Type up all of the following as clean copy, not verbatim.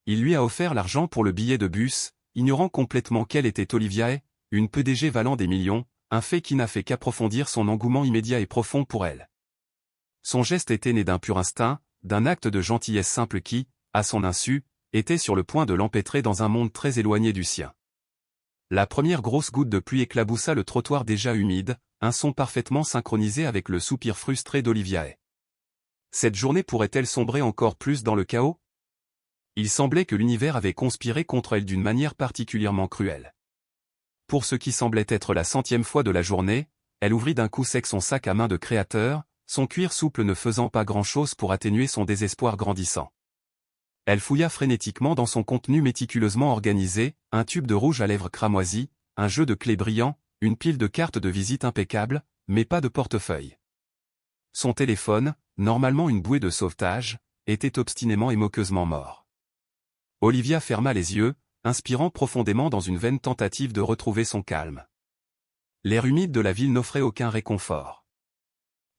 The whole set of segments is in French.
Il lui a offert l'argent pour le billet de bus, ignorant complètement qu'elle était Oliviae, une PDG valant des millions, un fait qui n'a fait qu'approfondir son engouement immédiat et profond pour elle. Son geste était né d'un pur instinct, d'un acte de gentillesse simple qui, à son insu, était sur le point de l'empêtrer dans un monde très éloigné du sien. La première grosse goutte de pluie éclaboussa le trottoir déjà humide, un son parfaitement synchronisé avec le soupir frustré d'Oliviae. Cette journée pourrait-elle sombrer encore plus dans le chaos? Il semblait que l'univers avait conspiré contre elle d'une manière particulièrement cruelle. Pour ce qui semblait être la 100e fois de la journée, elle ouvrit d'un coup sec son sac à main de créateur, son cuir souple ne faisant pas grand-chose pour atténuer son désespoir grandissant. Elle fouilla frénétiquement dans son contenu méticuleusement organisé, un tube de rouge à lèvres cramoisi, un jeu de clés brillant, une pile de cartes de visite impeccable, mais pas de portefeuille. Son téléphone, normalement une bouée de sauvetage, était obstinément et moqueusement mort. Olivia ferma les yeux, inspirant profondément dans une vaine tentative de retrouver son calme. L'air humide de la ville n'offrait aucun réconfort.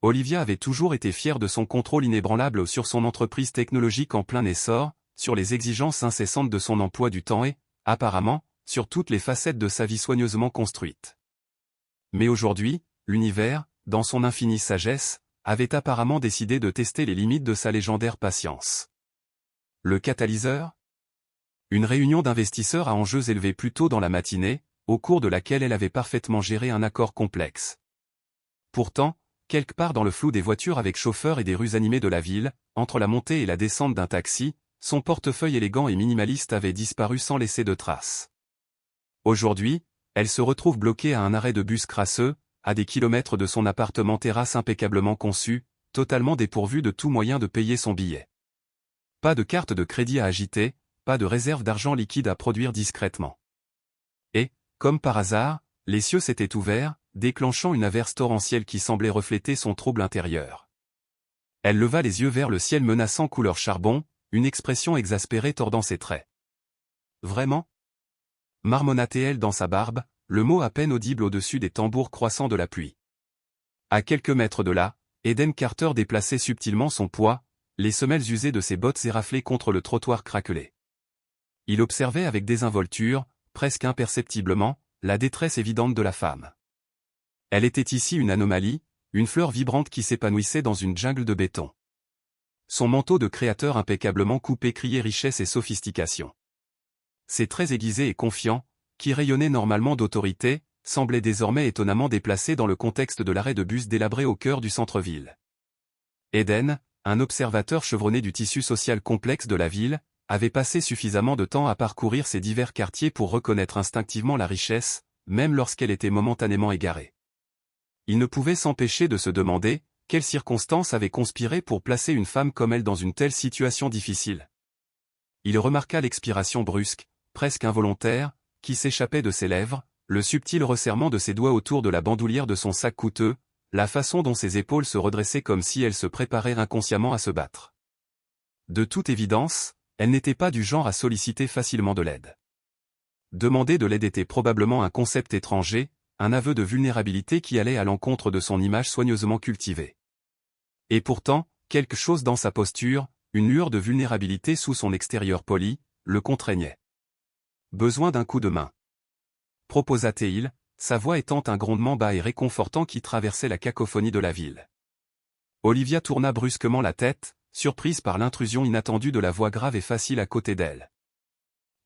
Olivia avait toujours été fière de son contrôle inébranlable sur son entreprise technologique en plein essor, sur les exigences incessantes de son emploi du temps et, apparemment, sur toutes les facettes de sa vie soigneusement construite. Mais aujourd'hui, l'univers, dans son infinie sagesse, avait apparemment décidé de tester les limites de sa légendaire patience. Le catalyseur? Une réunion d'investisseurs à enjeux élevés plus tôt dans la matinée, au cours de laquelle elle avait parfaitement géré un accord complexe. Pourtant, quelque part dans le flou des voitures avec chauffeurs et des rues animées de la ville, entre la montée et la descente d'un taxi, son portefeuille élégant et minimaliste avait disparu sans laisser de traces. Aujourd'hui, elle se retrouve bloquée à un arrêt de bus crasseux, à des kilomètres de son appartement terrasse impeccablement conçu, totalement dépourvu de tout moyen de payer son billet. Pas de carte de crédit à agiter, pas de réserve d'argent liquide à produire discrètement. Et, comme par hasard, les cieux s'étaient ouverts, déclenchant une averse torrentielle qui semblait refléter son trouble intérieur. Elle leva les yeux vers le ciel menaçant couleur charbon, une expression exaspérée tordant ses traits. Vraiment? Marmonnait-elle dans sa barbe, le mot à peine audible au-dessus des tambours croissants de la pluie. À quelques mètres de là, Eden Carter déplaçait subtilement son poids, les semelles usées de ses bottes éraflées contre le trottoir craquelé. Il observait avec désinvolture, presque imperceptiblement, la détresse évidente de la femme. Elle était ici une anomalie, une fleur vibrante qui s'épanouissait dans une jungle de béton. Son manteau de créateur impeccablement coupé criait richesse et sophistication. Ses traits aiguisés et confiants, qui rayonnaient normalement d'autorité, semblaient désormais étonnamment déplacés dans le contexte de l'arrêt de bus délabré au cœur du centre-ville. Eden, un observateur chevronné du tissu social complexe de la ville, avait passé suffisamment de temps à parcourir ces divers quartiers pour reconnaître instinctivement la richesse, même lorsqu'elle était momentanément égarée. Il ne pouvait s'empêcher de se demander, quelles circonstances avaient conspiré pour placer une femme comme elle dans une telle situation difficile. Il remarqua l'expiration brusque, presque involontaire, qui s'échappait de ses lèvres, le subtil resserrement de ses doigts autour de la bandoulière de son sac coûteux, la façon dont ses épaules se redressaient comme si elle se préparait inconsciemment à se battre. De toute évidence, elle n'était pas du genre à solliciter facilement de l'aide. Demander de l'aide était probablement un concept étranger, un aveu de vulnérabilité qui allait à l'encontre de son image soigneusement cultivée. Et pourtant, quelque chose dans sa posture, une lueur de vulnérabilité sous son extérieur poli, le contraignait. Besoin d'un coup de main. Proposa-t-il, sa voix étant un grondement bas et réconfortant qui traversait la cacophonie de la ville. Olivia tourna brusquement la tête, surprise par l'intrusion inattendue de la voix grave et facile à côté d'elle.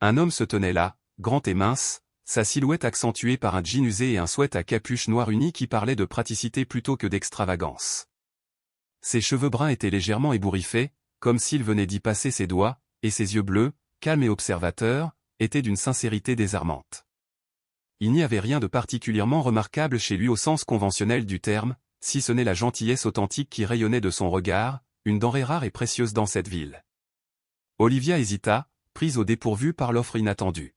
Un homme se tenait là, grand et mince, sa silhouette accentuée par un jean usé et un sweat à capuche noire uni qui parlait de praticité plutôt que d'extravagance. Ses cheveux bruns étaient légèrement ébouriffés, comme s'il venait d'y passer ses doigts, et ses yeux bleus, calmes et observateurs, étaient d'une sincérité désarmante. Il n'y avait rien de particulièrement remarquable chez lui au sens conventionnel du terme, si ce n'est la gentillesse authentique qui rayonnait de son regard, une denrée rare et précieuse dans cette ville. Olivia hésita, prise au dépourvu par l'offre inattendue.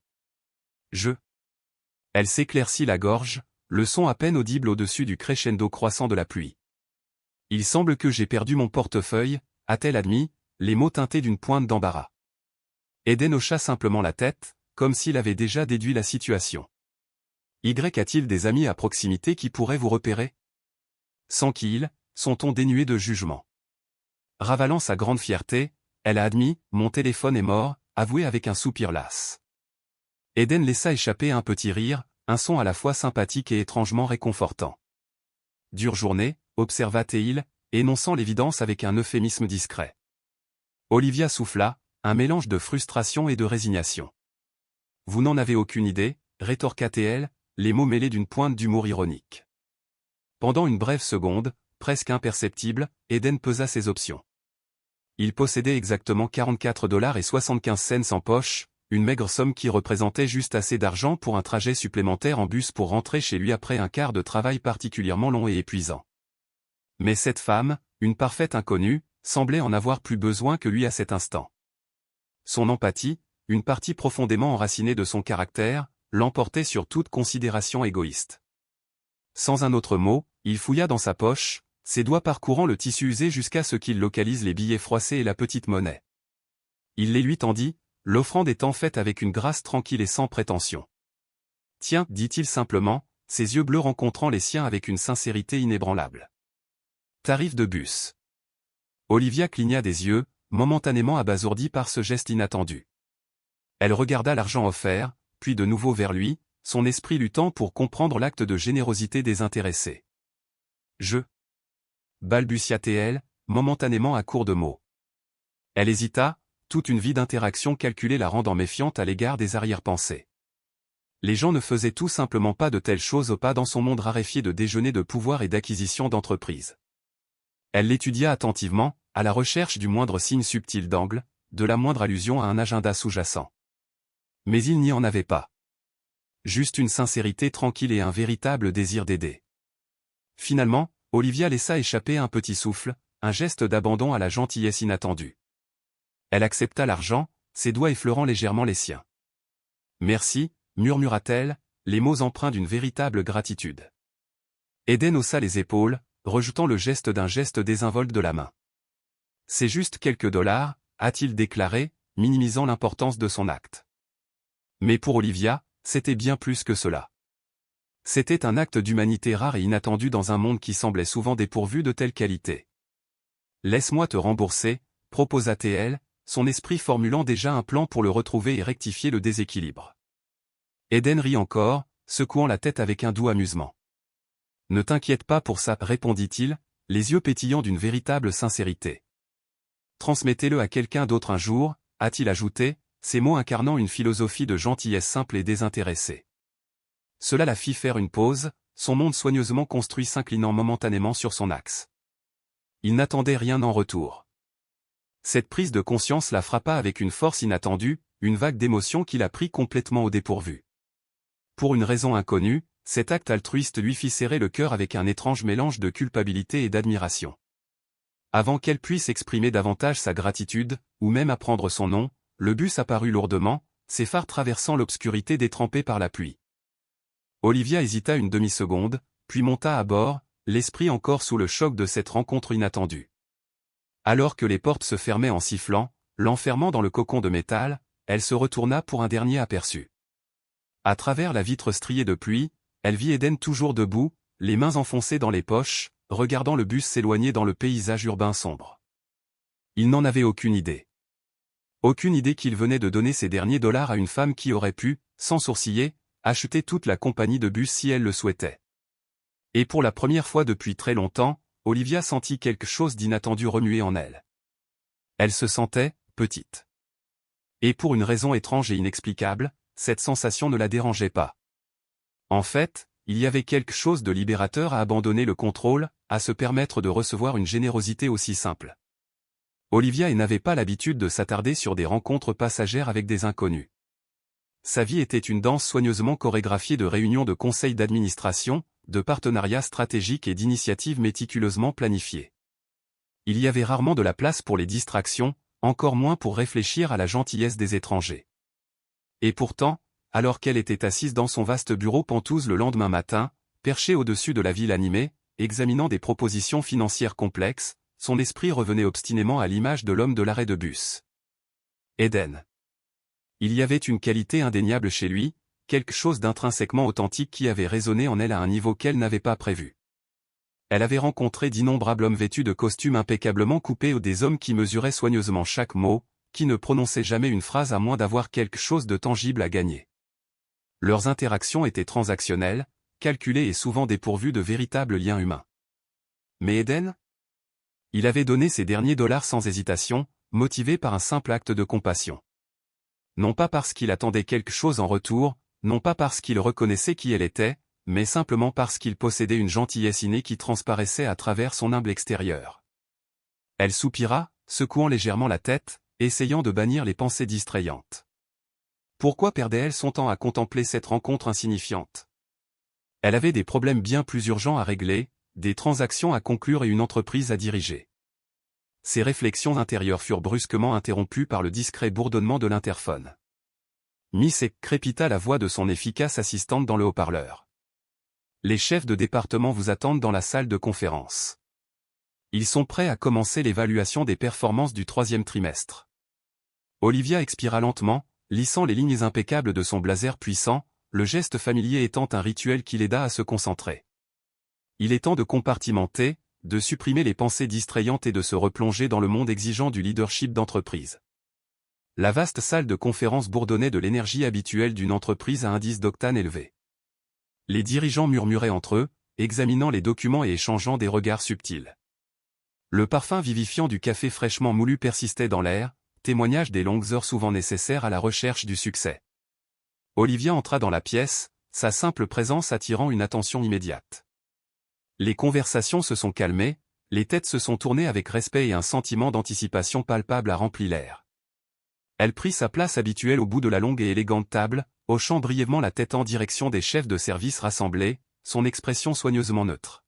Elle s'éclaircit la gorge, le son à peine audible au-dessus du crescendo croissant de la pluie. Il semble que j'ai perdu mon portefeuille, a-t-elle admis, les mots teintés d'une pointe d'embarras. Eden hocha simplement la tête, comme s'il avait déjà déduit la situation. A-t-il des amis à proximité qui pourraient vous repérer? Sans qu'il, son ton dénué de jugement. Ravalant sa grande fierté, elle a admis, mon téléphone est mort, avoué avec un soupir las. Eden laissa échapper un petit rire, un son à la fois sympathique et étrangement réconfortant. Dure journée, observa Théil, énonçant l'évidence avec un euphémisme discret. Olivia souffla, un mélange de frustration et de résignation. Vous n'en avez aucune idée, rétorqua Théil, les mots mêlés d'une pointe d'humour ironique. Pendant une brève seconde, presque imperceptible, Eden pesa ses options. Il possédait exactement 44,75 $ en poche, une maigre somme qui représentait juste assez d'argent pour un trajet supplémentaire en bus pour rentrer chez lui après un quart de travail particulièrement long et épuisant. Mais cette femme, une parfaite inconnue, semblait en avoir plus besoin que lui à cet instant. Son empathie, une partie profondément enracinée de son caractère, l'emportait sur toute considération égoïste. Sans un autre mot, il fouilla dans sa poche, ses doigts parcourant le tissu usé jusqu'à ce qu'il localise les billets froissés et la petite monnaie. Il les lui tendit, l'offrande étant faite avec une grâce tranquille et sans prétention. « Tiens, dit-il simplement, ses yeux bleus rencontrant les siens avec une sincérité inébranlable. Tarif de bus. » Olivia cligna des yeux, momentanément abasourdie par ce geste inattendu. Elle regarda l'argent offert, puis de nouveau vers lui, son esprit luttant pour comprendre l'acte de générosité désintéressé. « Je. » balbutia Théil, momentanément à court de mots. Elle hésita, toute une vie d'interaction calculée la rendant méfiante à l'égard des arrière-pensées. Les gens ne faisaient tout simplement pas de telles choses au pas dans son monde raréfié de déjeuner de pouvoir et d'acquisition d'entreprise. Elle l'étudia attentivement, à la recherche du moindre signe subtil d'angle, de la moindre allusion à un agenda sous-jacent. Mais il n'y en avait pas. Juste une sincérité tranquille et un véritable désir d'aider. Finalement, Olivia laissa échapper un petit souffle, un geste d'abandon à la gentillesse inattendue. Elle accepta l'argent, ses doigts effleurant légèrement les siens. « Merci », murmura-t-elle, les mots empreints d'une véritable gratitude. Eden haussa les épaules, rejetant le geste d'un geste désinvolte de la main. « C'est juste quelques dollars », a-t-il déclaré, minimisant l'importance de son acte. Mais pour Olivia, c'était bien plus que cela. C'était un acte d'humanité rare et inattendu dans un monde qui semblait souvent dépourvu de telle qualité. « Laisse-moi te rembourser », proposa Théil, son esprit formulant déjà un plan pour le retrouver et rectifier le déséquilibre. Eden rit encore, secouant la tête avec un doux amusement. « Ne t'inquiète pas pour ça, répondit-il, les yeux pétillants d'une véritable sincérité. Transmettez-le à quelqu'un d'autre un jour, a-t-il ajouté, ces mots incarnant une philosophie de gentillesse simple et désintéressée. Cela la fit faire une pause, son monde soigneusement construit s'inclinant momentanément sur son axe. Il n'attendait rien en retour. Cette prise de conscience la frappa avec une force inattendue, une vague d'émotion qui la prit complètement au dépourvu. Pour une raison inconnue, cet acte altruiste lui fit serrer le cœur avec un étrange mélange de culpabilité et d'admiration. Avant qu'elle puisse exprimer davantage sa gratitude, ou même apprendre son nom, le bus apparut lourdement, ses phares traversant l'obscurité détrempée par la pluie. Olivia hésita une demi-seconde, puis monta à bord, l'esprit encore sous le choc de cette rencontre inattendue. Alors que les portes se fermaient en sifflant, l'enfermant dans le cocon de métal, elle se retourna pour un dernier aperçu. À travers la vitre striée de pluie, elle vit Eden toujours debout, les mains enfoncées dans les poches, regardant le bus s'éloigner dans le paysage urbain sombre. Il n'en avait aucune idée. Aucune idée qu'il venait de donner ces derniers dollars à une femme qui aurait pu, sans sourciller, acheter toute la compagnie de bus si elle le souhaitait. Et pour la première fois depuis très longtemps, Olivia sentit quelque chose d'inattendu remuer en elle. Elle se sentait petite. Et pour une raison étrange et inexplicable, cette sensation ne la dérangeait pas. En fait, il y avait quelque chose de libérateur à abandonner le contrôle, à se permettre de recevoir une générosité aussi simple. Olivia n'avait pas l'habitude de s'attarder sur des rencontres passagères avec des inconnus. Sa vie était une danse soigneusement chorégraphiée de réunions de conseils d'administration, de partenariats stratégiques et d'initiatives méticuleusement planifiées. Il y avait rarement de la place pour les distractions, encore moins pour réfléchir à la gentillesse des étrangers. Et pourtant, alors qu'elle était assise dans son vaste bureau Penthouse le lendemain matin, perchée au-dessus de la ville animée, examinant des propositions financières complexes, son esprit revenait obstinément à l'image de l'homme de l'arrêt de bus. Eden. Il y avait une qualité indéniable chez lui, quelque chose d'intrinsèquement authentique qui avait résonné en elle à un niveau qu'elle n'avait pas prévu. Elle avait rencontré d'innombrables hommes vêtus de costumes impeccablement coupés ou des hommes qui mesuraient soigneusement chaque mot, qui ne prononçait jamais une phrase à moins d'avoir quelque chose de tangible à gagner. Leurs interactions étaient transactionnelles, calculées et souvent dépourvues de véritables liens humains. Mais Eden? Il avait donné ses derniers dollars sans hésitation, motivé par un simple acte de compassion. Non pas parce qu'il attendait quelque chose en retour, non pas parce qu'il reconnaissait qui elle était, mais simplement parce qu'il possédait une gentillesse innée qui transparaissait à travers son humble extérieur. Elle soupira, secouant légèrement la tête, essayant de bannir les pensées distrayantes. Pourquoi perdait-elle son temps à contempler cette rencontre insignifiante? Elle avait des problèmes bien plus urgents à régler, des transactions à conclure et une entreprise à diriger. Ses réflexions intérieures furent brusquement interrompues par le discret bourdonnement de l'interphone. Miss E crépita la voix de son efficace assistante dans le haut-parleur. Les chefs de département vous attendent dans la salle de conférence. Ils sont prêts à commencer l'évaluation des performances du 3e trimestre. Olivia expira lentement, lissant les lignes impeccables de son blazer puissant, le geste familier étant un rituel qui l'aida à se concentrer. Il est temps de compartimenter, de supprimer les pensées distrayantes et de se replonger dans le monde exigeant du leadership d'entreprise. La vaste salle de conférence bourdonnait de l'énergie habituelle d'une entreprise à indice d'octane élevé. Les dirigeants murmuraient entre eux, examinant les documents et échangeant des regards subtils. Le parfum vivifiant du café fraîchement moulu persistait dans l'air, témoignage des longues heures souvent nécessaires à la recherche du succès. Olivia entra dans la pièce, sa simple présence attirant une attention immédiate. Les conversations se sont calmées, les têtes se sont tournées avec respect et un sentiment d'anticipation palpable a rempli l'air. Elle prit sa place habituelle au bout de la longue et élégante table, hochant brièvement la tête en direction des chefs de service rassemblés, son expression soigneusement neutre.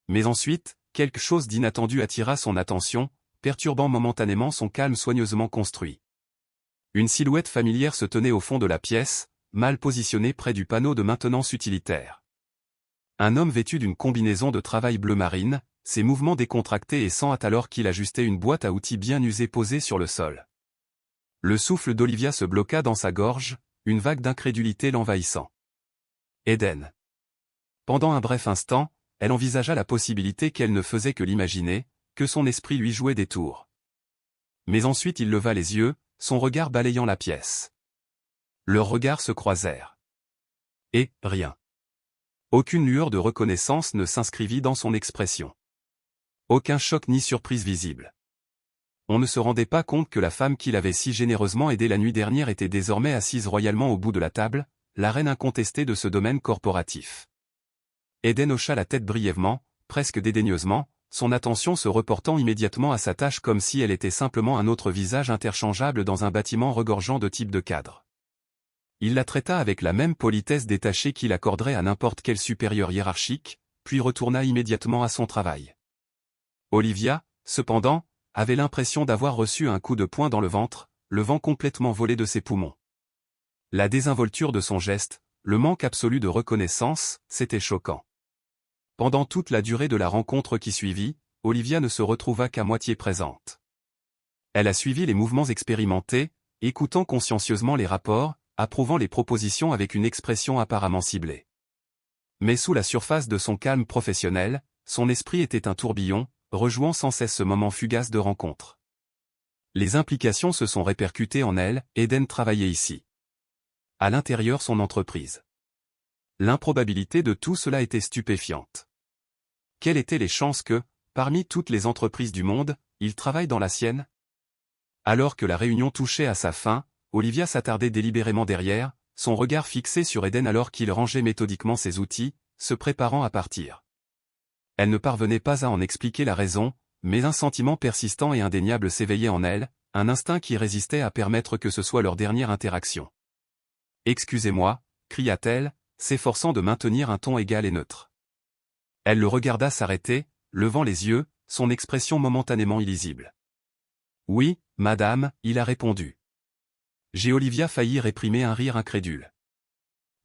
Mais ensuite, quelque chose d'inattendu attira son attention, perturbant momentanément son calme soigneusement construit. Une silhouette familière se tenait au fond de la pièce, mal positionnée près du panneau de maintenance utilitaire. Un homme vêtu d'une combinaison de travail bleu marine, ses mouvements décontractés et sans hâte alors qu'il ajustait une boîte à outils bien usée posée sur le sol. Le souffle d'Olivia se bloqua dans sa gorge, une vague d'incrédulité l'envahissant. Eden. Pendant un bref instant, elle envisagea la possibilité qu'elle ne faisait que l'imaginer, que son esprit lui jouait des tours. Mais ensuite il leva les yeux, son regard balayant la pièce. Leurs regards se croisèrent. Et, rien. Aucune lueur de reconnaissance ne s'inscrivit dans son expression. Aucun choc ni surprise visible. On ne se rendait pas compte que la femme qu'il avait si généreusement aidée la nuit dernière était désormais assise royalement au bout de la table, la reine incontestée de ce domaine corporatif. Eden hocha la tête brièvement, presque dédaigneusement, son attention se reportant immédiatement à sa tâche comme si elle était simplement un autre visage interchangeable dans un bâtiment regorgeant de types de cadres. Il la traita avec la même politesse détachée qu'il accorderait à n'importe quel supérieur hiérarchique, puis retourna immédiatement à son travail. Olivia, cependant, avait l'impression d'avoir reçu un coup de poing dans le ventre, le vent complètement volé de ses poumons. La désinvolture de son geste, le manque absolu de reconnaissance, c'était choquant. Pendant toute la durée de la rencontre qui suivit, Olivia ne se retrouva qu'à moitié présente. Elle a suivi les mouvements expérimentés, écoutant consciencieusement les rapports, approuvant les propositions avec une expression apparemment ciblée. Mais sous la surface de son calme professionnel, son esprit était un tourbillon, rejouant sans cesse ce moment fugace de rencontre. Les implications se sont répercutées en elle, Eden travaillait ici. À l'intérieur son entreprise. L'improbabilité de tout cela était stupéfiante. Quelles étaient les chances que, parmi toutes les entreprises du monde, il travaille dans la sienne? Alors que la réunion touchait à sa fin, Olivia s'attardait délibérément derrière, son regard fixé sur Eden alors qu'il rangeait méthodiquement ses outils, se préparant à partir. Elle ne parvenait pas à en expliquer la raison, mais un sentiment persistant et indéniable s'éveillait en elle, un instinct qui résistait à permettre que ce soit leur dernière interaction. « Excusez-moi » cria-t-elle, s'efforçant de maintenir un ton égal et neutre. Elle le regarda s'arrêter, levant les yeux, son expression momentanément illisible. « Oui, madame, il a répondu. » Olivia faillit réprimer un rire incrédule.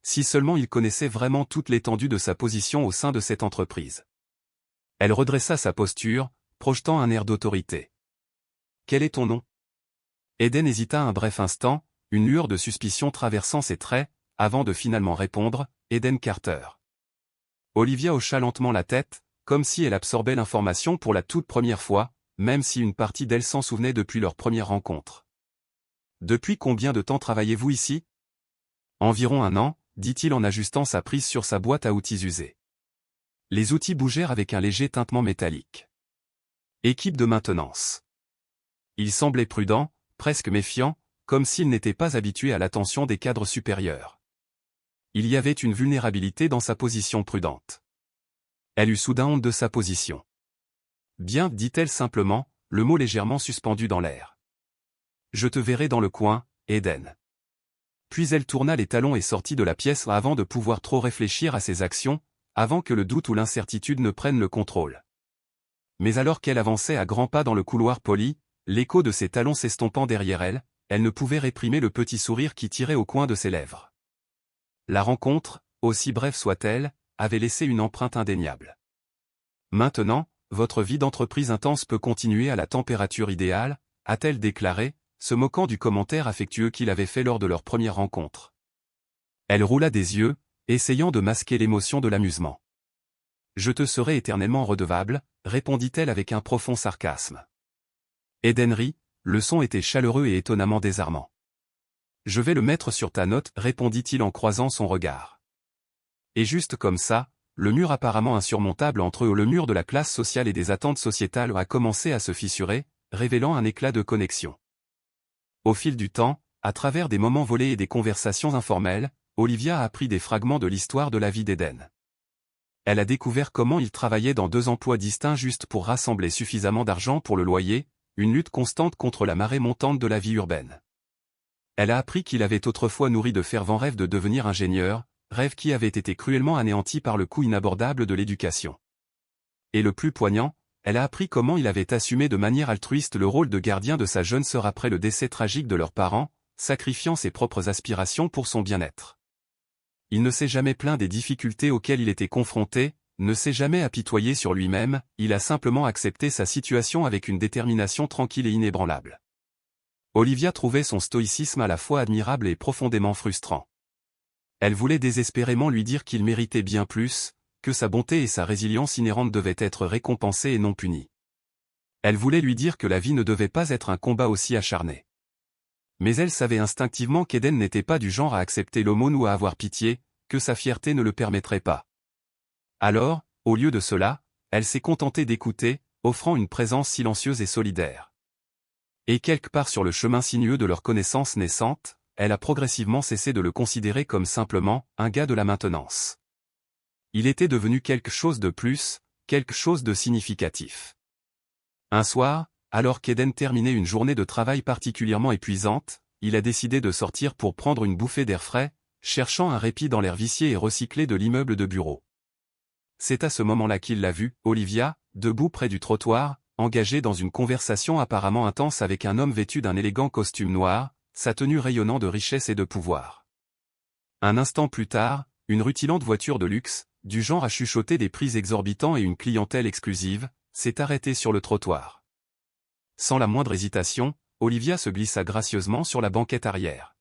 Si seulement il connaissait vraiment toute l'étendue de sa position au sein de cette entreprise. Elle redressa sa posture, projetant un air d'autorité. « Quel est ton nom » Eden hésita un bref instant, une lueur de suspicion traversant ses traits, avant de finalement répondre, « Eden Carter. » Olivia hocha lentement la tête, comme si elle absorbait l'information pour la toute première fois, même si une partie d'elle s'en souvenait depuis leur première rencontre. Depuis combien de temps travaillez-vous ici? Environ 1 an, dit-il en ajustant sa prise sur sa boîte à outils usée. Les outils bougèrent avec un léger tintement métallique. Équipe de maintenance. Il semblait prudent, presque méfiant, comme s'il n'était pas habitué à l'attention des cadres supérieurs. Il y avait une vulnérabilité dans sa position prudente. Elle eut soudain honte de sa position. Bien, dit-elle simplement, le mot légèrement suspendu dans l'air. Je te verrai dans le coin, Eden. Puis elle tourna les talons et sortit de la pièce avant de pouvoir trop réfléchir à ses actions, avant que le doute ou l'incertitude ne prennent le contrôle. Mais alors qu'elle avançait à grands pas dans le couloir poli, l'écho de ses talons s'estompant derrière elle, elle ne pouvait réprimer le petit sourire qui tirait au coin de ses lèvres. La rencontre, aussi brève soit-elle, avait laissé une empreinte indéniable. Maintenant, votre vie d'entreprise intense peut continuer à la température idéale, a-t-elle déclaré, se moquant du commentaire affectueux qu'il avait fait lors de leur première rencontre. Elle roula des yeux, essayant de masquer l'émotion de l'amusement. Je te serai éternellement redevable, répondit-elle avec un profond sarcasme. Eden rit, le son était chaleureux et étonnamment désarmant. Je vais le mettre sur ta note, répondit-il en croisant son regard. Et juste comme ça, le mur apparemment insurmontable entre eux, le mur de la classe sociale et des attentes sociétales a commencé à se fissurer, révélant un éclat de connexion. Au fil du temps, à travers des moments volés et des conversations informelles, Olivia a appris des fragments de l'histoire de la vie d'Eden. Elle a découvert comment il travaillait dans 2 emplois distincts juste pour rassembler suffisamment d'argent pour le loyer, une lutte constante contre la marée montante de la vie urbaine. Elle a appris qu'il avait autrefois nourri de fervents rêves de devenir ingénieur, rêves qui avaient été cruellement anéantis par le coût inabordable de l'éducation. Et le plus poignant, elle a appris comment il avait assumé de manière altruiste le rôle de gardien de sa jeune sœur après le décès tragique de leurs parents, sacrifiant ses propres aspirations pour son bien-être. Il ne s'est jamais plaint des difficultés auxquelles il était confronté, ne s'est jamais apitoyé sur lui-même, il a simplement accepté sa situation avec une détermination tranquille et inébranlable. Olivia trouvait son stoïcisme à la fois admirable et profondément frustrant. Elle voulait désespérément lui dire qu'il méritait bien plus, que sa bonté et sa résilience inhérente devaient être récompensées et non punies. Elle voulait lui dire que la vie ne devait pas être un combat aussi acharné. Mais elle savait instinctivement qu'Eden n'était pas du genre à accepter l'aumône ou à avoir pitié, que sa fierté ne le permettrait pas. Alors, au lieu de cela, elle s'est contentée d'écouter, offrant une présence silencieuse et solidaire. Et quelque part sur le chemin sinueux de leur connaissance naissante, elle a progressivement cessé de le considérer comme simplement un gars de la maintenance. Il était devenu quelque chose de plus, quelque chose de significatif. Un soir, alors qu'Eden terminait une journée de travail particulièrement épuisante, il a décidé de sortir pour prendre une bouffée d'air frais, cherchant un répit dans l'air vicié et recyclé de l'immeuble de bureau. C'est à ce moment-là qu'il l'a vue, Olivia, debout près du trottoir, engagée dans une conversation apparemment intense avec un homme vêtu d'un élégant costume noir, sa tenue rayonnant de richesse et de pouvoir. Un instant plus tard, une rutilante voiture de luxe, du genre à chuchoter des prix exorbitants et une clientèle exclusive, s'est arrêtée sur le trottoir. Sans la moindre hésitation, Olivia se glissa gracieusement sur la banquette arrière.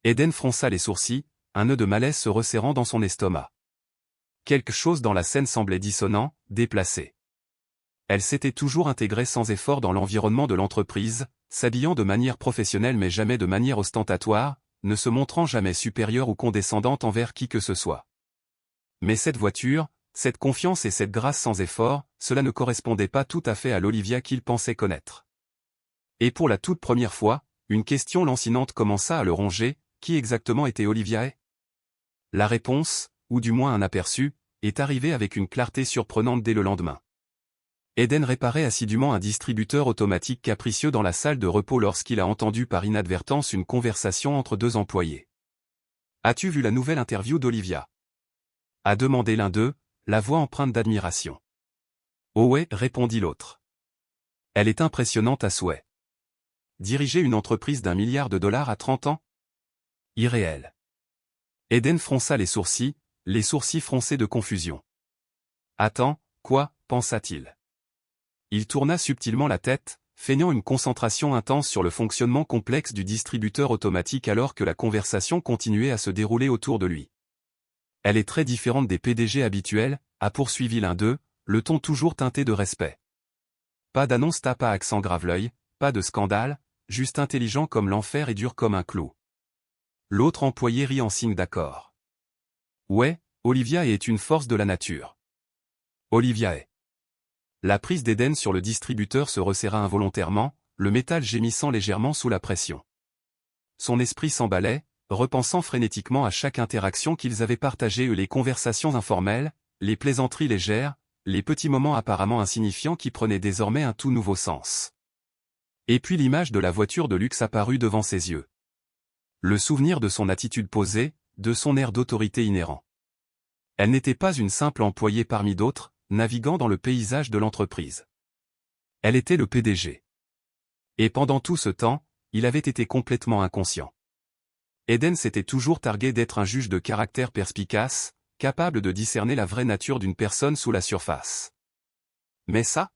Eden fronça les sourcils, un nœud de malaise se resserrant dans son estomac. Quelque chose dans la scène semblait dissonant, déplacé. Elle s'était toujours intégrée sans effort dans l'environnement de l'entreprise, s'habillant de manière professionnelle mais jamais de manière ostentatoire, ne se montrant jamais supérieure ou condescendante envers qui que ce soit. Mais cette voiture, cette confiance et cette grâce sans effort, cela ne correspondait pas tout à fait à l'Olivia qu'il pensait connaître. Et pour la toute première fois, une question lancinante commença à le ronger, qui exactement était Olivia? La réponse, ou du moins un aperçu, est arrivée avec une clarté surprenante dès le lendemain. Eden réparait assidûment un distributeur automatique capricieux dans la salle de repos lorsqu'il a entendu par inadvertance une conversation entre 2 employés. « As-tu vu la nouvelle interview d'Olivia » a demandé l'un d'eux, la voix empreinte d'admiration. « Oh ouais, répondit l'autre. Elle est impressionnante à souhait. Diriger une entreprise d'1 milliard de dollars à 30 ans? Irréel. » Eden fronça les sourcils froncés de confusion. « Attends, quoi ?» pensa-t-il. Il tourna subtilement la tête, feignant une concentration intense sur le fonctionnement complexe du distributeur automatique alors que la conversation continuait à se dérouler autour de lui. Elle est très différente des PDG habituels, a poursuivi l'un d'eux, le ton toujours teinté de respect. Pas d'annonce tape à accent grave-l'œil, pas de scandale, juste intelligent comme l'enfer et dur comme un clou. L'autre employé rit en signe d'accord. Ouais, Olivia est une force de la nature. Olivia est. La prise d'Eden sur le distributeur se resserra involontairement, le métal gémissant légèrement sous la pression. Son esprit s'emballait, repensant frénétiquement à chaque interaction qu'ils avaient partagée, les conversations informelles, les plaisanteries légères, les petits moments apparemment insignifiants qui prenaient désormais un tout nouveau sens. Et puis l'image de la voiture de luxe apparut devant ses yeux. Le souvenir de son attitude posée, de son air d'autorité inhérent. Elle n'était pas une simple employée parmi d'autres, naviguant dans le paysage de l'entreprise. Elle était le PDG. Et pendant tout ce temps, il avait été complètement inconscient. Eden s'était toujours targué d'être un juge de caractère perspicace, capable de discerner la vraie nature d'une personne sous la surface. Mais ça?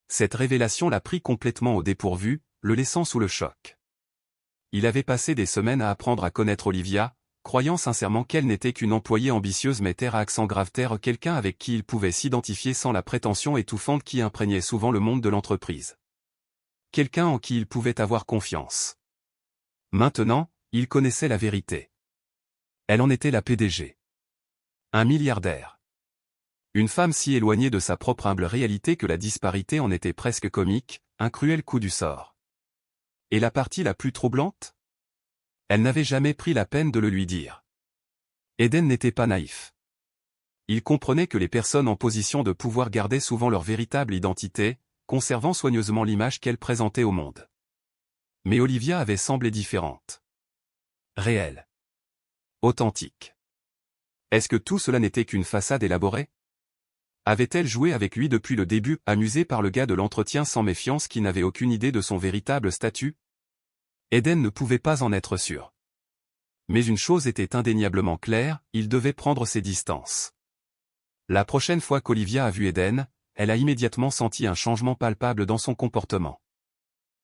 Cette révélation l'a pris complètement au dépourvu, le laissant sous le choc. Il avait passé des semaines à apprendre à connaître Olivia, croyant sincèrement qu'elle n'était qu'une employée ambitieuse mais terre à accent grave, quelqu'un avec qui il pouvait s'identifier sans la prétention étouffante qui imprégnait souvent le monde de l'entreprise. Quelqu'un en qui il pouvait avoir confiance. Maintenant, il connaissait la vérité. Elle en était la PDG. Un milliardaire. Une femme si éloignée de sa propre humble réalité que la disparité en était presque comique, un cruel coup du sort. Et la partie la plus troublante? Elle n'avait jamais pris la peine de le lui dire. Eden n'était pas naïf. Il comprenait que les personnes en position de pouvoir gardaient souvent leur véritable identité, conservant soigneusement l'image qu'elles présentaient au monde. Mais Olivia avait semblé différente. Réelle. Authentique. Est-ce que tout cela n'était qu'une façade élaborée? Avait-elle joué avec lui depuis le début, amusée par le gars de l'entretien sans méfiance qui n'avait aucune idée de son véritable statut? Eden ne pouvait pas en être sûr. Mais une chose était indéniablement claire, il devait prendre ses distances. La prochaine fois qu'Olivia a vu Eden, elle a immédiatement senti un changement palpable dans son comportement.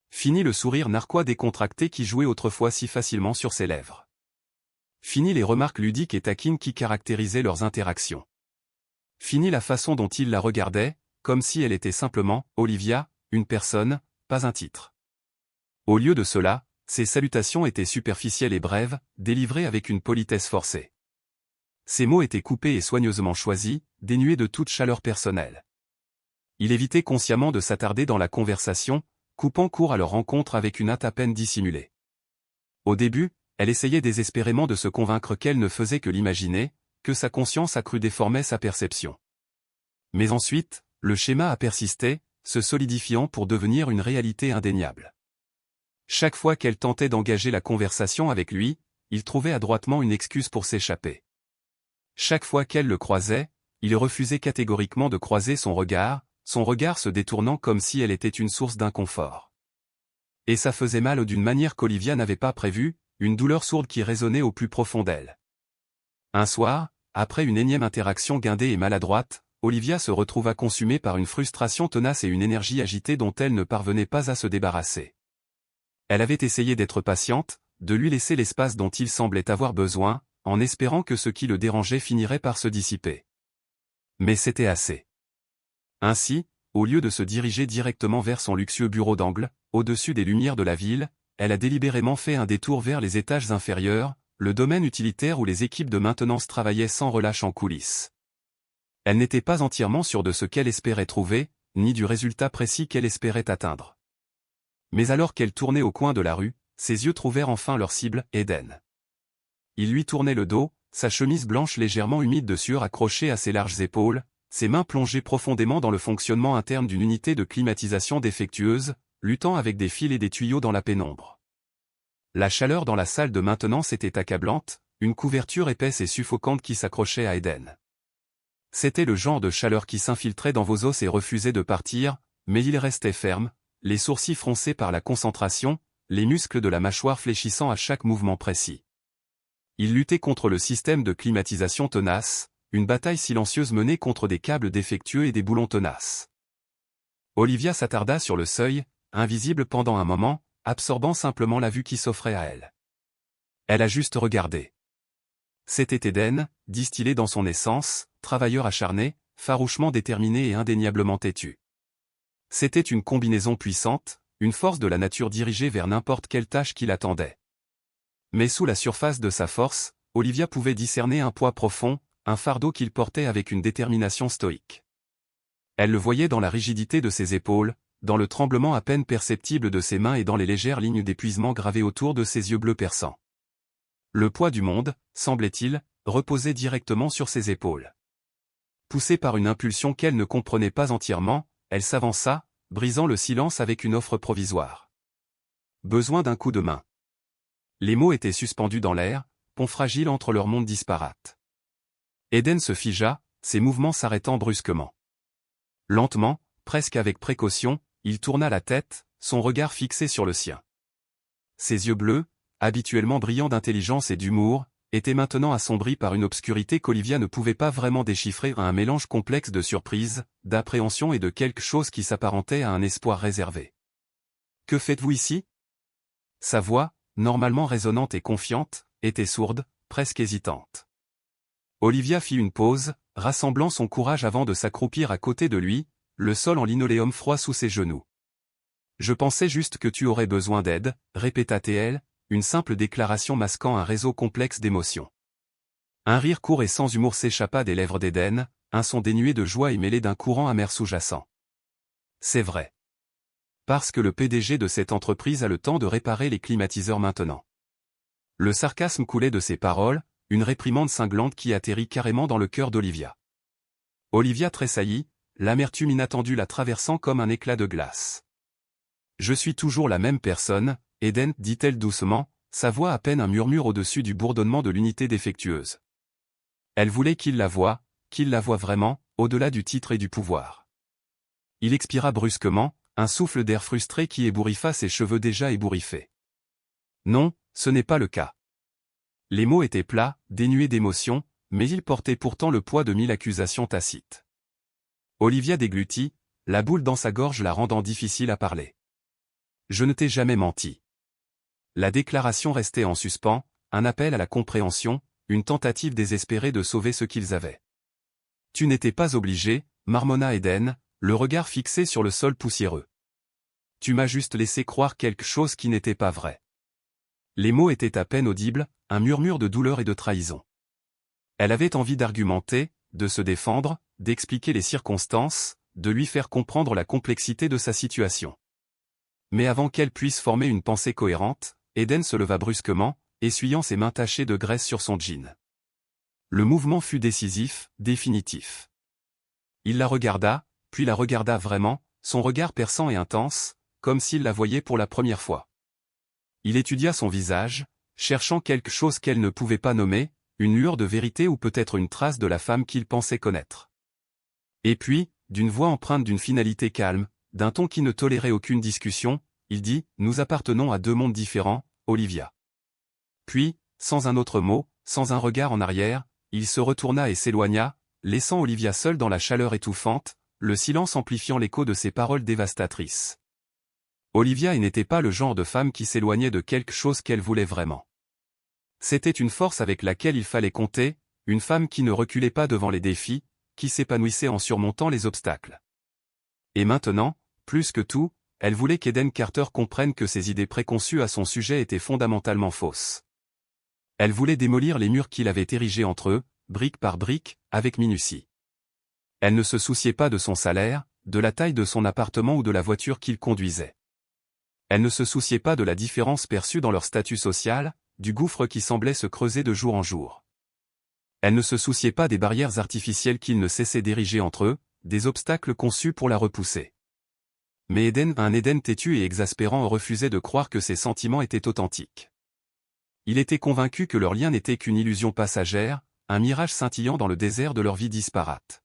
Fini le sourire narquois décontracté qui jouait autrefois si facilement sur ses lèvres. Fini les remarques ludiques et taquines qui caractérisaient leurs interactions. Fini la façon dont il la regardait, comme si elle était simplement, Olivia, une personne, pas un titre. Au lieu de cela, ses salutations étaient superficielles et brèves, délivrées avec une politesse forcée. Ses mots étaient coupés et soigneusement choisis, dénués de toute chaleur personnelle. Il évitait consciemment de s'attarder dans la conversation, coupant court à leur rencontre avec une hâte à peine dissimulée. Au début, elle essayait désespérément de se convaincre qu'elle ne faisait que l'imaginer, que sa conscience accrue déformait sa perception. Mais ensuite, le schéma a persisté, se solidifiant pour devenir une réalité indéniable. Chaque fois qu'elle tentait d'engager la conversation avec lui, il trouvait adroitement une excuse pour s'échapper. Chaque fois qu'elle le croisait, il refusait catégoriquement de croiser son regard se détournant comme si elle était une source d'inconfort. Et ça faisait mal d'une manière qu'Olivia n'avait pas prévue, une douleur sourde qui résonnait au plus profond d'elle. Un soir, après une énième interaction guindée et maladroite, Olivia se retrouva consumée par une frustration tenace et une énergie agitée dont elle ne parvenait pas à se débarrasser. Elle avait essayé d'être patiente, de lui laisser l'espace dont il semblait avoir besoin, en espérant que ce qui le dérangeait finirait par se dissiper. Mais c'était assez. Ainsi, au lieu de se diriger directement vers son luxueux bureau d'angle, au-dessus des lumières de la ville, elle a délibérément fait un détour vers les étages inférieurs, le domaine utilitaire où les équipes de maintenance travaillaient sans relâche en coulisses. Elle n'était pas entièrement sûre de ce qu'elle espérait trouver, ni du résultat précis qu'elle espérait atteindre. Mais alors qu'elle tournait au coin de la rue, ses yeux trouvèrent enfin leur cible, Eden. Il lui tournait le dos, sa chemise blanche légèrement humide de sueur accrochée à ses larges épaules, ses mains plongées profondément dans le fonctionnement interne d'une unité de climatisation défectueuse, luttant avec des fils et des tuyaux dans la pénombre. La chaleur dans la salle de maintenance était accablante, une couverture épaisse et suffocante qui s'accrochait à Eden. C'était le genre de chaleur qui s'infiltrait dans vos os et refusait de partir, mais il restait ferme, les sourcils froncés par la concentration, les muscles de la mâchoire fléchissant à chaque mouvement précis. Il luttait contre le système de climatisation tenace, une bataille silencieuse menée contre des câbles défectueux et des boulons tenaces. Olivia s'attarda sur le seuil, invisible pendant un moment, absorbant simplement la vue qui s'offrait à elle. Elle a juste regardé. C'était Eden, distillé dans son essence, travailleur acharné, farouchement déterminé et indéniablement têtu. C'était une combinaison puissante, une force de la nature dirigée vers n'importe quelle tâche qui l'attendait. Mais sous la surface de sa force, Olivia pouvait discerner un poids profond, un fardeau qu'il portait avec une détermination stoïque. Elle le voyait dans la rigidité de ses épaules, dans le tremblement à peine perceptible de ses mains et dans les légères lignes d'épuisement gravées autour de ses yeux bleus perçants. Le poids du monde, semblait-il, reposait directement sur ses épaules. Poussée par une impulsion qu'elle ne comprenait pas entièrement, elle s'avança, brisant le silence avec une offre provisoire. Besoin d'un coup de main. Les mots étaient suspendus dans l'air, pont fragile entre leurs mondes disparates. Eden se figea, ses mouvements s'arrêtant brusquement. Lentement, presque avec précaution, il tourna la tête, son regard fixé sur le sien. Ses yeux bleus, habituellement brillants d'intelligence et d'humour, étaient maintenant assombris par une obscurité qu'Olivia ne pouvait pas vraiment déchiffrer, un mélange complexe de surprise, d'appréhension et de quelque chose qui s'apparentait à un espoir réservé. « Que faites-vous ici » Sa voix, normalement résonnante et confiante, était sourde, presque hésitante. Olivia fit une pause, rassemblant son courage avant de s'accroupir à côté de lui, le sol en linoléum froid sous ses genoux. « Je pensais juste que tu aurais besoin d'aide, répéta-t-elle, une simple déclaration masquant un réseau complexe d'émotions. Un rire court et sans humour s'échappa des lèvres d'Eden, un son dénué de joie et mêlé d'un courant amer sous-jacent. C'est vrai. Parce que le PDG de cette entreprise a le temps de réparer les climatiseurs maintenant. Le sarcasme coulait de ses paroles, une réprimande cinglante qui atterrit carrément dans le cœur d'Olivia. Olivia tressaillit, l'amertume inattendue la traversant comme un éclat de glace. Je suis toujours la même personne, Eden, dit-elle doucement, sa voix à peine un murmure au-dessus du bourdonnement de l'unité défectueuse. Elle voulait qu'il la voie vraiment, au-delà du titre et du pouvoir. Il expira brusquement, un souffle d'air frustré qui ébouriffa ses cheveux déjà ébouriffés. Non, ce n'est pas le cas. Les mots étaient plats, dénués d'émotion, mais ils portaient pourtant le poids de 1000 accusations tacites. Olivia déglutit, la boule dans sa gorge la rendant difficile à parler. Je ne t'ai jamais menti. La déclaration restait en suspens, un appel à la compréhension, une tentative désespérée de sauver ce qu'ils avaient. Tu n'étais pas obligé, marmonna Eden, le regard fixé sur le sol poussiéreux. Tu m'as juste laissé croire quelque chose qui n'était pas vrai. Les mots étaient à peine audibles, un murmure de douleur et de trahison. Elle avait envie d'argumenter, de se défendre, d'expliquer les circonstances, de lui faire comprendre la complexité de sa situation. Mais avant qu'elle puisse former une pensée cohérente, Eden se leva brusquement, essuyant ses mains tachées de graisse sur son jean. Le mouvement fut décisif, définitif. Il la regarda, puis la regarda vraiment, son regard perçant et intense, comme s'il la voyait pour la première fois. Il étudia son visage, cherchant quelque chose qu'elle ne pouvait pas nommer, une lueur de vérité ou peut-être une trace de la femme qu'il pensait connaître. Et puis, d'une voix empreinte d'une finalité calme, d'un ton qui ne tolérait aucune discussion, il dit « Nous appartenons à deux mondes différents, Olivia. » Puis, sans un autre mot, sans un regard en arrière, il se retourna et s'éloigna, laissant Olivia seule dans la chaleur étouffante, le silence amplifiant l'écho de ses paroles dévastatrices. Olivia n'était pas le genre de femme qui s'éloignait de quelque chose qu'elle voulait vraiment. C'était une force avec laquelle il fallait compter, une femme qui ne reculait pas devant les défis, qui s'épanouissait en surmontant les obstacles. Et maintenant, plus que tout, elle voulait qu'Eden Carter comprenne que ses idées préconçues à son sujet étaient fondamentalement fausses. Elle voulait démolir les murs qu'il avait érigés entre eux, brique par brique, avec minutie. Elle ne se souciait pas de son salaire, de la taille de son appartement ou de la voiture qu'il conduisait. Elle ne se souciait pas de la différence perçue dans leur statut social, du gouffre qui semblait se creuser de jour en jour. Elle ne se souciait pas des barrières artificielles qu'il ne cessait d'ériger entre eux, des obstacles conçus pour la repousser. Mais un Eden têtu et exaspérant refusait de croire que ses sentiments étaient authentiques. Il était convaincu que leur lien n'était qu'une illusion passagère, un mirage scintillant dans le désert de leur vie disparate.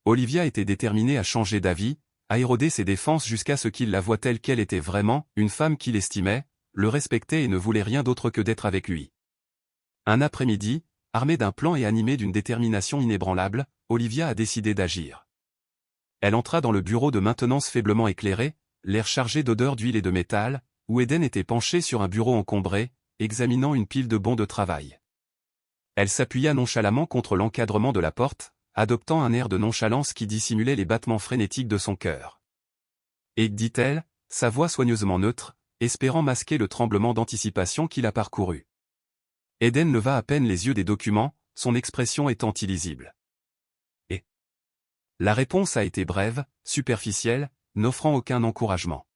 Olivia était déterminée à changer d'avis, à éroder ses défenses jusqu'à ce qu'il la voie telle qu'elle était vraiment, une femme qu'il estimait, le respectait et ne voulait rien d'autre que d'être avec lui. Un après-midi, armée d'un plan et animée d'une détermination inébranlable, Olivia a décidé d'agir. Elle entra dans le bureau de maintenance faiblement éclairé, l'air chargé d'odeurs d'huile et de métal, où Eden était penché sur un bureau encombré, examinant une pile de bons de travail. Elle s'appuya nonchalamment contre l'encadrement de la porte, adoptant un air de nonchalance qui dissimulait les battements frénétiques de son cœur. Et, dit-elle, sa voix soigneusement neutre, espérant masquer le tremblement d'anticipation qui la parcourut. Eden leva à peine les yeux des documents, son expression étant illisible. Et la réponse a été brève, superficielle, n'offrant aucun encouragement.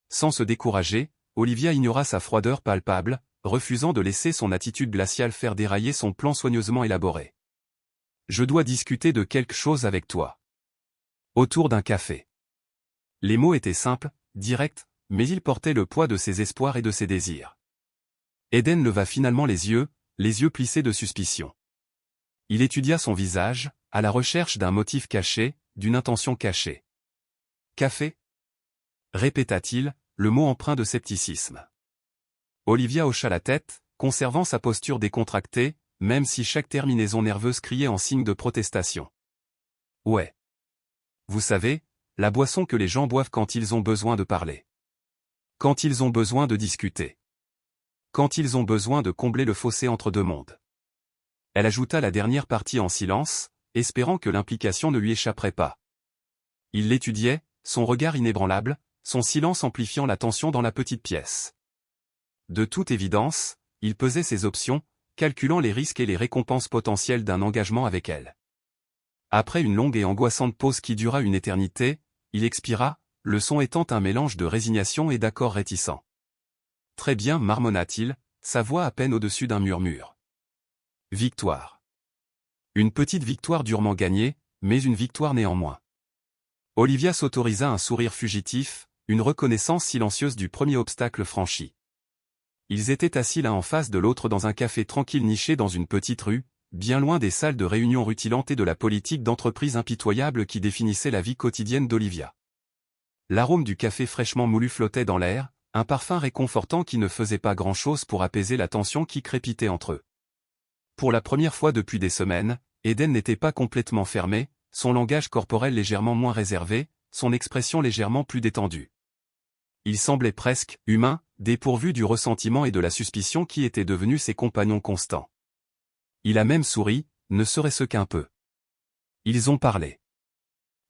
Sans se décourager, Olivia ignora sa froideur palpable, refusant de laisser son attitude glaciale faire dérailler son plan soigneusement élaboré. « Je dois discuter de quelque chose avec toi. » Autour d'un café. Les mots étaient simples, directs, mais ils portaient le poids de ses espoirs et de ses désirs. Eden leva finalement les yeux plissés de suspicion. Il étudia son visage, à la recherche d'un motif caché, d'une intention cachée. « Café » répéta-t-il, le mot empreint de scepticisme. Olivia hocha la tête, conservant sa posture décontractée, même si chaque terminaison nerveuse criait en signe de protestation. « Ouais. Vous savez, la boisson que les gens boivent quand ils ont besoin de parler. Quand ils ont besoin de discuter. Quand ils ont besoin de combler le fossé entre deux mondes. » Elle ajouta la dernière partie en silence, espérant que l'implication ne lui échapperait pas. Il l'étudiait, son regard inébranlable, son silence amplifiant la tension dans la petite pièce. De toute évidence, il pesait ses options, calculant les risques et les récompenses potentielles d'un engagement avec elle. Après une longue et angoissante pause qui dura une éternité, il expira, le son étant un mélange de résignation et d'accord réticent. « Très bien, marmonna-t-il, sa voix à peine au-dessus d'un murmure. Victoire. Une petite victoire durement gagnée, mais une victoire néanmoins. » Olivia s'autorisa un sourire fugitif, une reconnaissance silencieuse du premier obstacle franchi. Ils étaient assis l'un en face de l'autre dans un café tranquille niché dans une petite rue, bien loin des salles de réunion rutilantes et de la politique d'entreprise impitoyable qui définissait la vie quotidienne d'Olivia. L'arôme du café fraîchement moulu flottait dans l'air, un parfum réconfortant qui ne faisait pas grand-chose pour apaiser la tension qui crépitait entre eux. Pour la première fois depuis des semaines, Eden n'était pas complètement fermé, son langage corporel légèrement moins réservé, son expression légèrement plus détendue. Il semblait presque humain, dépourvu du ressentiment et de la suspicion qui étaient devenus ses compagnons constants. Il a même souri, ne serait-ce qu'un peu. Ils ont parlé.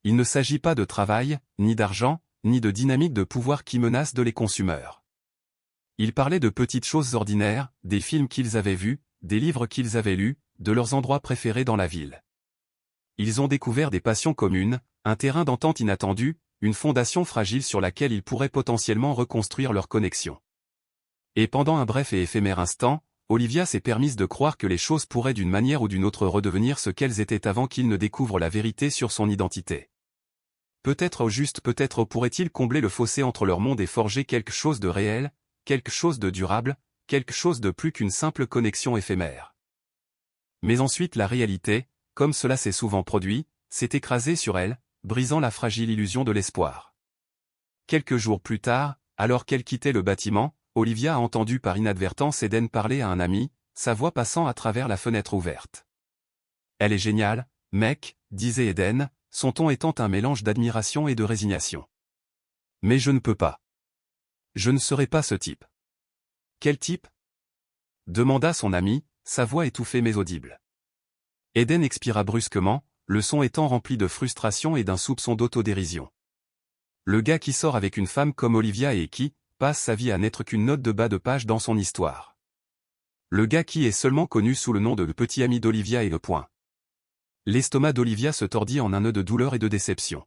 Il ne s'agit pas de travail, ni d'argent, ni de dynamique de pouvoir qui menace de les consumeurs. Ils parlaient de petites choses ordinaires, des films qu'ils avaient vus, des livres qu'ils avaient lus, de leurs endroits préférés dans la ville. Ils ont découvert des passions communes, un terrain d'entente inattendu, une fondation fragile sur laquelle ils pourraient potentiellement reconstruire leur connexion. Et pendant un bref et éphémère instant, Olivia s'est permise de croire que les choses pourraient d'une manière ou d'une autre redevenir ce qu'elles étaient avant qu'il ne découvre la vérité sur son identité. Peut-être au juste peut-être pourrait-il combler le fossé entre leur monde et forger quelque chose de réel, quelque chose de durable, quelque chose de plus qu'une simple connexion éphémère. Mais ensuite la réalité, comme cela s'est souvent produit, s'est écrasée sur elle, brisant la fragile illusion de l'espoir. Quelques jours plus tard, alors qu'elle quittait le bâtiment, Olivia a entendu par inadvertance Eden parler à un ami, sa voix passant à travers la fenêtre ouverte. « Elle est géniale, mec », disait Eden, son ton étant un mélange d'admiration et de résignation. « Mais je ne peux pas. Je ne serai pas ce type. »« Quel type ?» demanda son ami, sa voix étouffée mais audible. Eden expira brusquement, le son étant rempli de frustration et d'un soupçon d'autodérision. Le gars qui sort avec une femme comme Olivia et qui passe sa vie à n'être qu'une note de bas de page dans son histoire. Le gars qui est seulement connu sous le nom de le petit ami d'Olivia et le point. L'estomac d'Olivia se tordit en un nœud de douleur et de déception.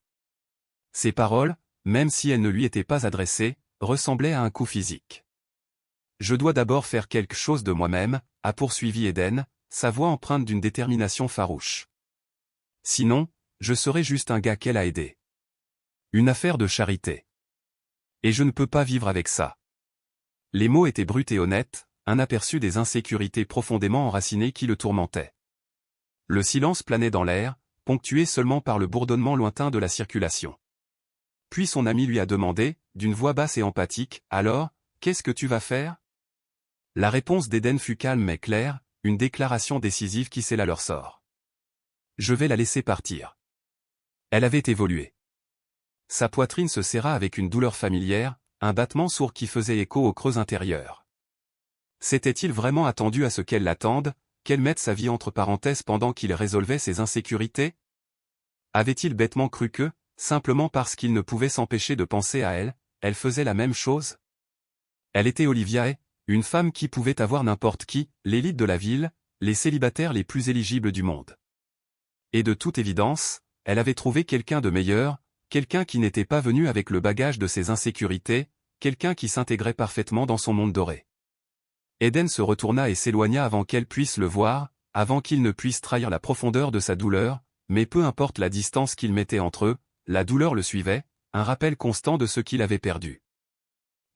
Ses paroles, même si elles ne lui étaient pas adressées, ressemblaient à un coup physique. « Je dois d'abord faire quelque chose de moi-même », a poursuivi Eden, sa voix empreinte d'une détermination farouche. « Sinon, je serai juste un gars qu'elle a aidé. Une affaire de charité. Et je ne peux pas vivre avec ça. » Les mots étaient bruts et honnêtes, un aperçu des insécurités profondément enracinées qui le tourmentaient. Le silence planait dans l'air, ponctué seulement par le bourdonnement lointain de la circulation. Puis son ami lui a demandé, d'une voix basse et emphatique, « Alors, qu'est-ce que tu vas faire ?» La réponse d'Eden fut calme mais claire, une déclaration décisive qui scella leur sort. « Je vais la laisser partir. » Elle avait évolué. Sa poitrine se serra avec une douleur familière, un battement sourd qui faisait écho au creux intérieur. S'était-il vraiment attendu à ce qu'elle l'attende, qu'elle mette sa vie entre parenthèses pendant qu'il résolvait ses insécurités? Avait-il bêtement cru que, simplement parce qu'il ne pouvait s'empêcher de penser à elle, elle faisait la même chose? Elle était Oliviae, une femme qui pouvait avoir n'importe qui, l'élite de la ville, les célibataires les plus éligibles du monde. Et de toute évidence, elle avait trouvé quelqu'un de meilleur, quelqu'un qui n'était pas venu avec le bagage de ses insécurités, quelqu'un qui s'intégrait parfaitement dans son monde doré. Eden se retourna et s'éloigna avant qu'elle puisse le voir, avant qu'il ne puisse trahir la profondeur de sa douleur, mais peu importe la distance qu'il mettait entre eux, la douleur le suivait, un rappel constant de ce qu'il avait perdu.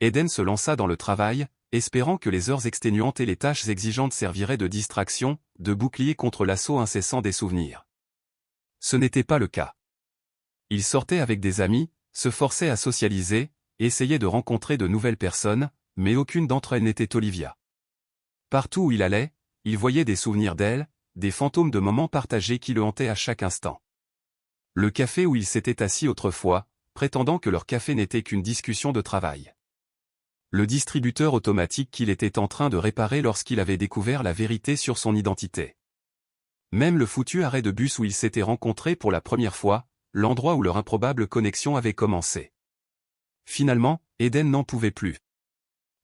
Eden se lança dans le travail, espérant que les heures exténuantes et les tâches exigeantes serviraient de distraction, de bouclier contre l'assaut incessant des souvenirs. Ce n'était pas le cas. Il sortait avec des amis, se forçait à socialiser, essayait de rencontrer de nouvelles personnes, mais aucune d'entre elles n'était Olivia. Partout où il allait, il voyait des souvenirs d'elle, des fantômes de moments partagés qui le hantaient à chaque instant. Le café où ils s'étaient assis autrefois, prétendant que leur café n'était qu'une discussion de travail. Le distributeur automatique qu'il était en train de réparer lorsqu'il avait découvert la vérité sur son identité. Même le foutu arrêt de bus où ils s'étaient rencontrés pour la première fois, l'endroit où leur improbable connexion avait commencé. Finalement, Eden n'en pouvait plus.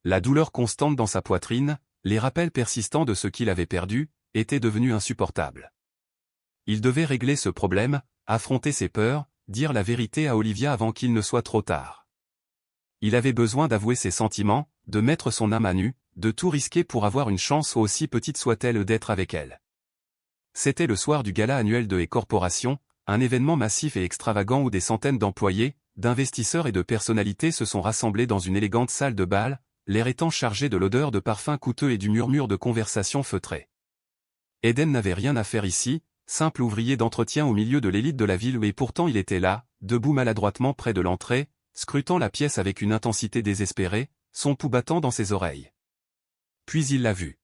La douleur constante dans sa poitrine, les rappels persistants de ce qu'il avait perdu, étaient devenus insupportables. Il devait régler ce problème, affronter ses peurs, dire la vérité à Olivia avant qu'il ne soit trop tard. Il avait besoin d'avouer ses sentiments, de mettre son âme à nu, de tout risquer pour avoir une chance aussi petite soit-elle d'être avec elle. C'était le soir du gala annuel de E-Corporation, un événement massif et extravagant où des centaines d'employés, d'investisseurs et de personnalités se sont rassemblés dans une élégante salle de bal, l'air étant chargé de l'odeur de parfums coûteux et du murmure de conversations feutrées. Eden n'avait rien à faire ici, simple ouvrier d'entretien au milieu de l'élite de la ville, et pourtant il était là, debout maladroitement près de l'entrée, scrutant la pièce avec une intensité désespérée, son pouls battant dans ses oreilles. Puis il l'a vue.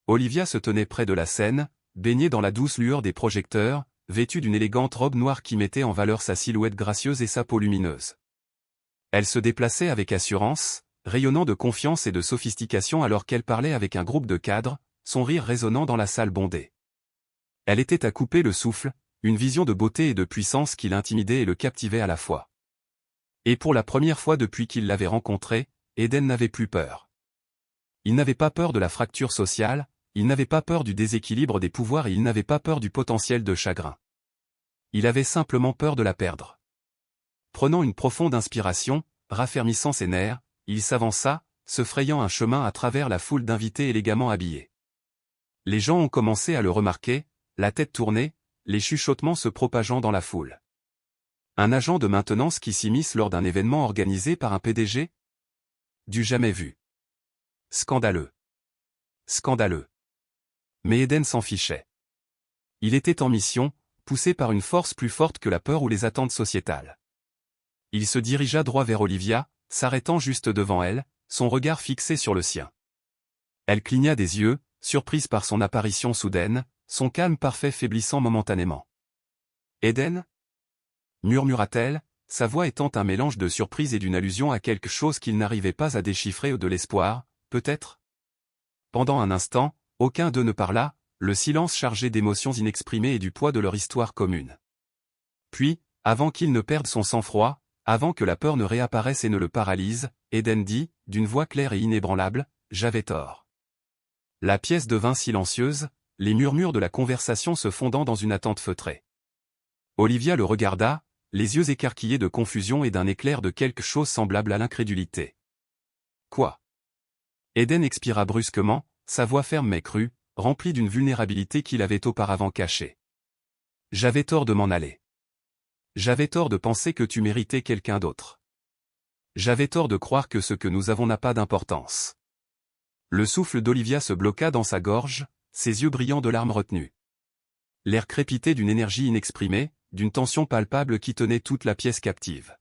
Olivia se tenait près de la scène, baignée dans la douce lueur des projecteurs, vêtue d'une élégante robe noire qui mettait en valeur sa silhouette gracieuse et sa peau lumineuse. Elle se déplaçait avec assurance, rayonnant de confiance et de sophistication alors qu'elle parlait avec un groupe de cadres, son rire résonnant dans la salle bondée. Elle était à couper le souffle, une vision de beauté et de puissance qui l'intimidait et le captivait à la fois. Et pour la première fois depuis qu'il l'avait rencontrée, Eden n'avait plus peur. Il n'avait pas peur de la fracture sociale, il n'avait pas peur du déséquilibre des pouvoirs et il n'avait pas peur du potentiel de chagrin. Il avait simplement peur de la perdre. Prenant une profonde inspiration, raffermissant ses nerfs, il s'avança, se frayant un chemin à travers la foule d'invités élégamment habillés. Les gens ont commencé à le remarquer, la tête tournée, les chuchotements se propageant dans la foule. Un agent de maintenance qui s'immisce lors d'un événement organisé par un PDG? Du jamais vu. Scandaleux. Scandaleux. Mais Eden s'en fichait. Il était en mission, poussé par une force plus forte que la peur ou les attentes sociétales. Il se dirigea droit vers Olivia, s'arrêtant juste devant elle, son regard fixé sur le sien. Elle cligna des yeux, surprise par son apparition soudaine, son calme parfait faiblissant momentanément. « Eden » murmura-t-elle, sa voix étant un mélange de surprise et d'une allusion à quelque chose qu'il n'arrivait pas à déchiffrer ou de l'espoir, peut-être. Pendant un instant, aucun d'eux ne parla, le silence chargé d'émotions inexprimées et du poids de leur histoire commune. Puis, avant qu'il ne perde son sang-froid, avant que la peur ne réapparaisse et ne le paralyse, Eden dit, d'une voix claire et inébranlable, « J'avais tort. » La pièce devint silencieuse, les murmures de la conversation se fondant dans une attente feutrée. Olivia le regarda, les yeux écarquillés de confusion et d'un éclair de quelque chose semblable à l'incrédulité. « Quoi ?» Eden expira brusquement, sa voix ferme mais crue, remplie d'une vulnérabilité qu'il avait auparavant cachée. « J'avais tort de m'en aller. J'avais tort de penser que tu méritais quelqu'un d'autre. J'avais tort de croire que ce que nous avons n'a pas d'importance. » Le souffle d'Olivia se bloqua dans sa gorge, ses yeux brillants de larmes retenues. L'air crépitait d'une énergie inexprimée, d'une tension palpable qui tenait toute la pièce captive.